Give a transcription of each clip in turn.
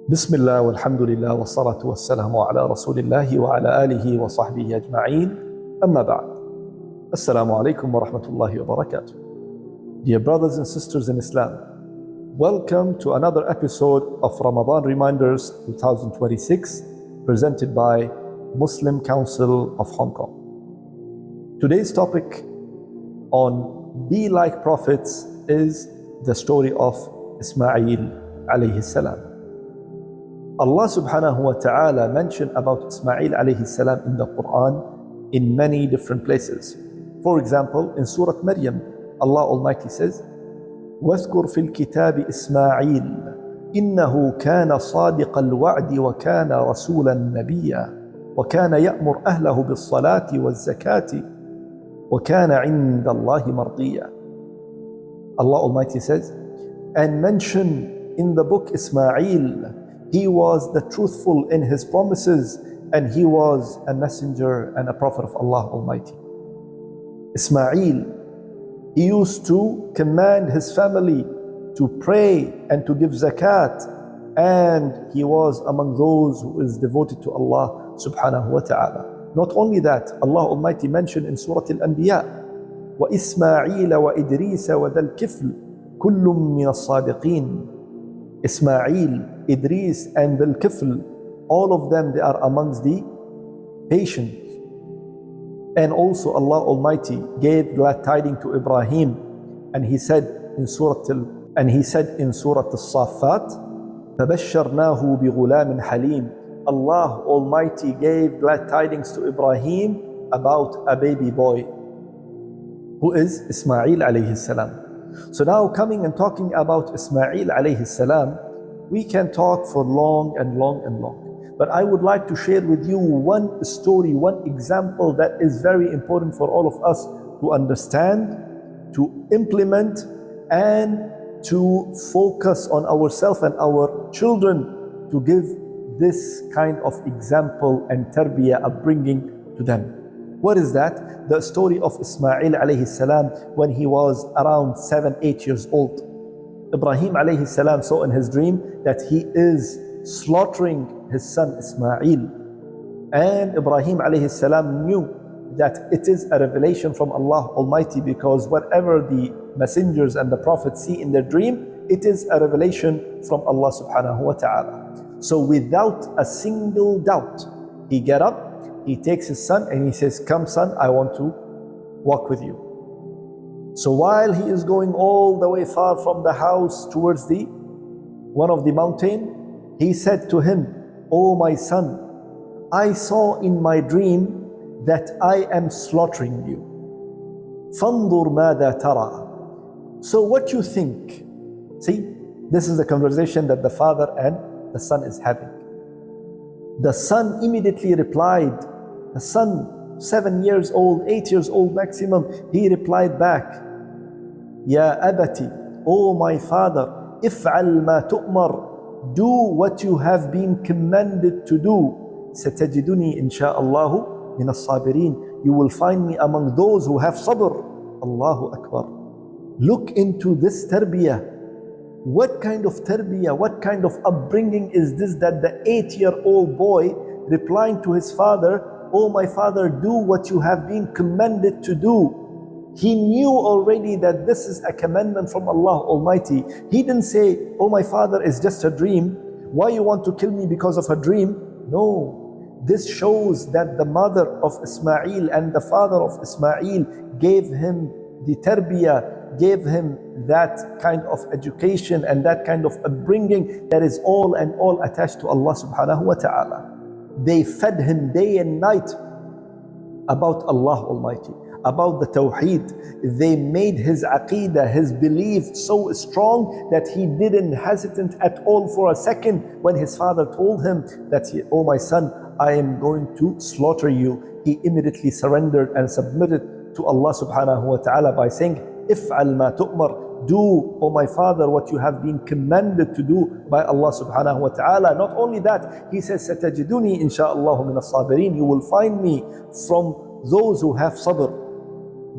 بسم الله والحمد لله والصلاة والسلام على رسول الله وعلى آله وصحبه أجمعين أما بعد Assalamu alaikum wa rahmatullahi wa barakatuh. Dear brothers and sisters in Islam, welcome to another episode of Ramadan Reminders 2026 presented by Muslim Council of Hong Kong. Today's topic on Be Like Prophets is the story of Ismail alayhi salam. Allah subhanahu wa ta'ala mentioned about Ismail alayhi salam in the Quran in many different places. For example, in Surah Maryam, Allah Almighty says, وَاذْكُرْ فِي الْكِتَابِ إِسْمَاعِيلَ إِنَّهُ كَانَ صَادِقَ الْوَعْدِ وَكَانَ رَسُولًا نَبِيًّا وَكَانَ يَأْمُرُ أَهْلَهُ بِالصَّلَاةِ وَالزَّكَاةِ وَكَانَ عِندَ اللَّهِ مَرْضِيًّا. Allah Almighty says, and mention in the book Ismail, he was the truthful in his promises and he was a messenger and a prophet of Allah Almighty. Ismail, he used to command his family to pray and to give zakat, and he was among those who is devoted to Allah subhanahu wa ta'ala. Not only that, Allah Almighty mentioned in Surah Al-Anbiya, وَإِسْمَاعِيلَ وَإِدْرِيسَ وَذَا الْكِفْلِ كُلٌّ مِّنَ الصَّادِقِينَ. Ismail, Idris and Al-Kifl, all of them, they are amongst the patient. And also Allah Almighty gave glad tidings to Ibrahim, and he said in Surah Al-Saffat, فَبَشَّرْنَاهُ بِغُلَامٍ حَلِيمٍ. Allah Almighty gave glad tidings to Ibrahim about a baby boy who is Ismail alayhi salam. So now coming and talking about Ismail alayhi salam, we can talk for long and long and long. But I would like to share with you one story, one example that is very important for all of us to understand, to implement, and to focus on ourselves and our children to give this kind of example and tarbiyah upbringing to them. What is that? The story of Ismail alayhi salam when he was around 7-8 years old. Ibrahim alayhi salam saw in his dream that he is slaughtering his son Ismail, and Ibrahim alayhi salam knew that it is a revelation from Allah Almighty, because whatever the messengers and the prophets see in their dream, it is a revelation from Allah subhanahu wa ta'ala. So without a single doubt, he get up, he takes his son and he says, come son, I want to walk with you. So while he is going all the way far from the house towards the one of the mountain, he said to him, "Oh my son, I saw in my dream that I am slaughtering you. فَانْظُرْ مَاذَا تَرَى." So what you think? See, this is the conversation that the father and the son is having. The son immediately replied, the son 7 years old, 8 years old maximum, he replied back, "Ya abati, oh my father, if'al ma tu'mar, do what you have been commanded to do. Satajiduni insha'Allahu min as-sabirin. You will find me among those who have sabr." Allahu Akbar. Look into this tarbiyah. What kind of tarbiyah, what kind of upbringing is this, that the 8-year-old boy replying to his father, "Oh my father, do what you have been commanded to do." He knew already that this is a commandment from Allah Almighty. He didn't say, "Oh my father, it's just a dream. Why you want to kill me because of a dream?" No. This shows that the mother of Ismail and the father of Ismail gave him the tarbiyah, gave him that kind of education and that kind of upbringing that is all and all attached to Allah subhanahu wa ta'ala. They fed him day and night about Allah Almighty, about the Tawheed. They made his aqeedah, his belief so strong that he didn't hesitate at all for a second when his father told him that, "Oh my son, I am going to slaughter you." He immediately surrendered and submitted to Allah subhanahu wa ta'ala by saying, "If'al ma tu'mar." Do, oh my father, what you have been commanded to do by Allah subhanahu wa ta'ala. Not only that, he says, "Satajiduni insha'Allahu min as-sabirin." You will find me from those who have sabr.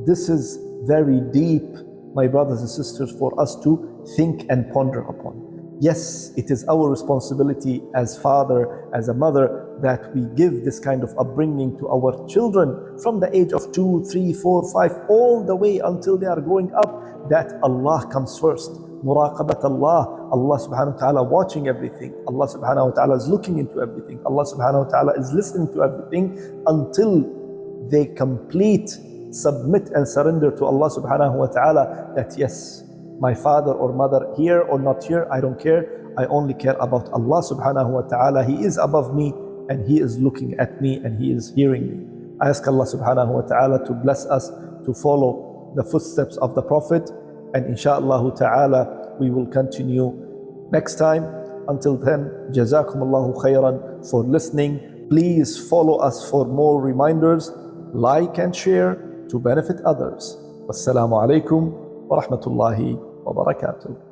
This is very deep, my brothers and sisters, for us to think and ponder upon. Yes, it is our responsibility as father, as a mother, that we give this kind of upbringing to our children from the age of 2, 3, 4, 5, all the way until they are growing up, that Allah comes first. Muraqabat Allah, Allah subhanahu wa ta'ala watching everything. Allah subhanahu wa ta'ala is looking into everything. Allah subhanahu wa ta'ala is listening to everything until they complete, submit and surrender to Allah subhanahu wa ta'ala, that yes, my father or mother here or not here, I don't care. I only care about Allah subhanahu wa ta'ala. He is above me and He is looking at me and He is hearing me. I ask Allah subhanahu wa ta'ala to bless us to follow the footsteps of the Prophet, and inshaAllah ta'ala we will continue next time. Until then, Jazakumullahu khairan for listening. Please follow us for more reminders, like and share to benefit others. Wassalamu alaikum wa rahmatullahi wa barakatuh.